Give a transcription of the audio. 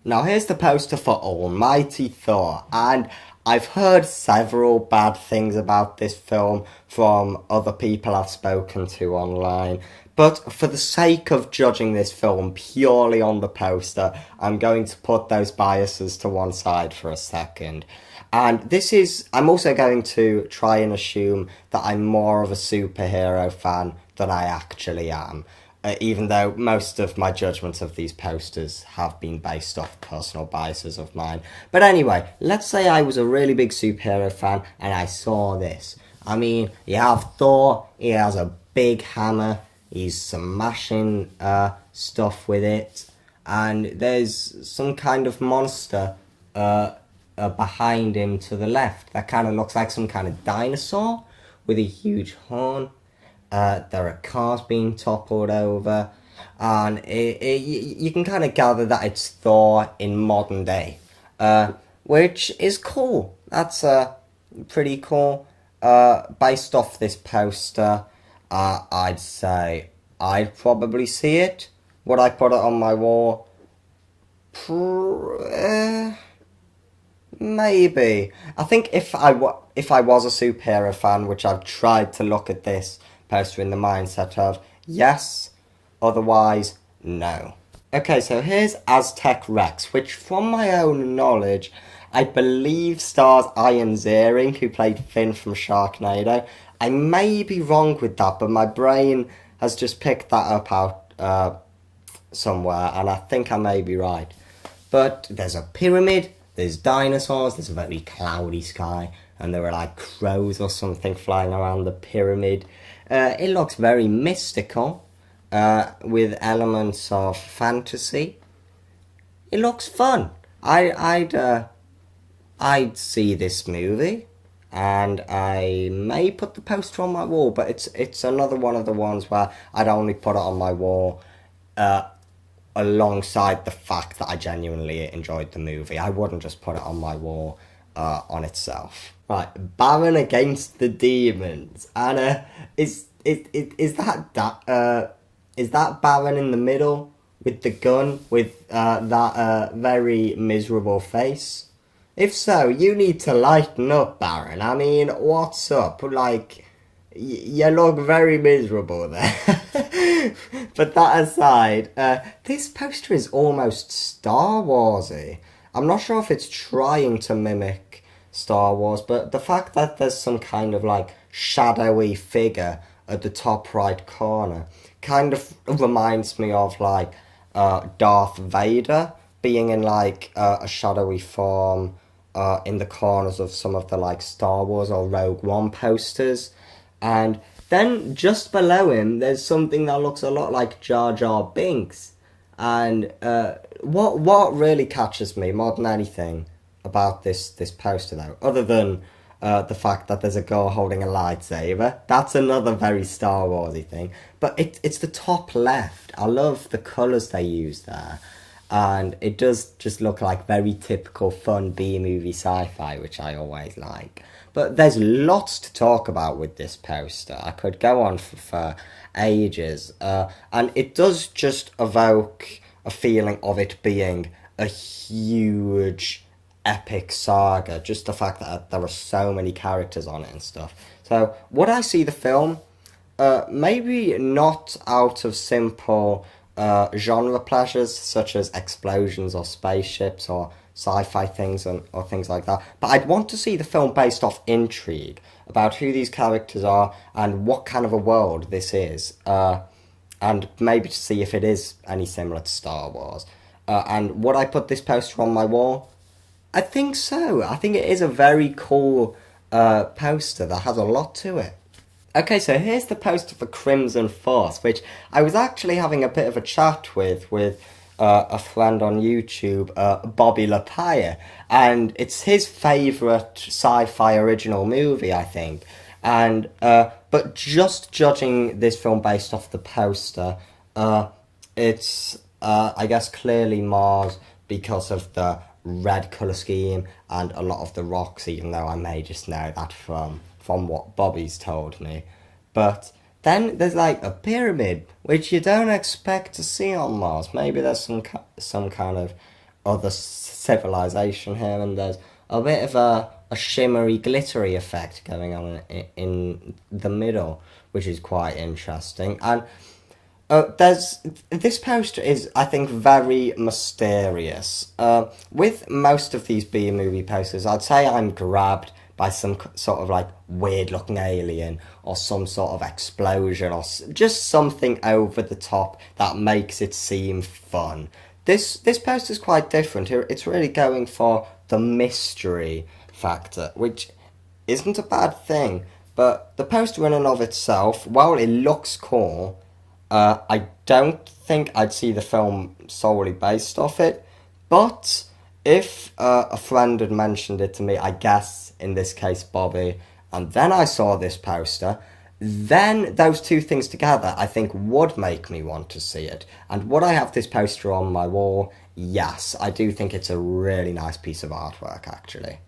Now here's the poster for Almighty Thor, and I've heard several bad things about this film from other people I've spoken to online. But for the sake of judging this film purely on the poster, I'm going to put those biases to one side for a second. And I'm also going to try and assume that I'm more of a superhero fan than I actually am. Even though most of my judgments of these posters have been based off personal biases of mine. But anyway, let's say I was a really big superhero fan and I saw this. I mean, you have Thor, he has a big hammer, he's smashing stuff with it, and there's some kind of monster behind him to the left that kind of looks like some kind of dinosaur with a huge horn. There are cars being toppled over, and you can kind of gather that it's Thor in modern day, which is cool. That's pretty cool. Based off this poster, I'd say I'd probably see it. Would I put it on my wall? Maybe. I think if I was a superhero fan, which I've tried to look at this poster in the mindset of yes, otherwise no. Okay, so here's Aztec Rex, which from my own knowledge, I believe stars Ian Ziering, who played Finn from Sharknado. I may be wrong with that, but my brain has just picked that up out somewhere, and I think I may be right. But there's a pyramid, there's dinosaurs, there's a very cloudy sky, and there are like crows or something flying around the pyramid. It looks very mystical, with elements of fantasy. It looks fun. I'd see this movie, and I may put the poster on my wall, but it's another one of the ones where I'd only put it on my wall alongside the fact that I genuinely enjoyed the movie. I wouldn't just put it on my wall on itself. Right, Baron against the Demons, and is that Baron in the middle with the gun with that very miserable face? If so, you need to lighten up, Baron. I mean, what's up? Like, you look very miserable there. But that aside, this poster is almost Star Warsy. I'm not sure if it's trying to mimic Star Wars, but the fact that there's some kind of like shadowy figure at the top right corner kind of reminds me of like Darth Vader being in like a shadowy form in the corners of some of the like Star Wars or Rogue One posters. And then just below him there's something that looks a lot like Jar Jar Binks. And what really catches me more than anything about this poster though, other than the fact that there's a girl holding a lightsaber, that's another very Star Warsy thing, but it's the top left. I love the colours they use there, and it does just look like very typical fun B-movie sci-fi, which I always like. But there's lots to talk about with this poster. I could go on for ages, and it does just evoke a feeling of it being a huge epic saga, just the fact that there are so many characters on it and stuff. So would I see the film? Maybe not out of simple genre pleasures such as explosions or spaceships or sci-fi things or things like that, but I'd want to see the film based off intrigue about who these characters are and what kind of a world this is, and maybe to see if it is any similar to Star Wars. And would I put this poster on my wall? I think so. I think it is a very cool poster that has a lot to it. Okay, so here's the poster for Crimson Force, which I was actually having a bit of a chat with a friend on YouTube, Bobby Lapaya, and it's his favourite sci-fi original movie, I think. And but just judging this film based off the poster, it's I guess clearly Mars because of the red colour scheme and a lot of the rocks, even though I may just know that from what Bobby's told me. But then there's like a pyramid, which you don't expect to see on Mars. Maybe there's some kind of other civilization here, and there's a bit of a shimmery, glittery effect going on in the middle, which is quite interesting. And there's this poster is, I think, very mysterious. With most of these B movie posters, I'd say I'm grabbed by some sort of like weird looking alien or some sort of explosion or just something over the top that makes it seem fun. This poster is quite different. It's really going for the mystery factor, which isn't a bad thing. But the poster in and of itself, while it looks cool, I don't think I'd see the film solely based off it. But if a friend had mentioned it to me, I guess in this case Bobby, and then I saw this poster, then those two things together I think would make me want to see it. And would I have this poster on my wall? Yes, I do think it's a really nice piece of artwork actually.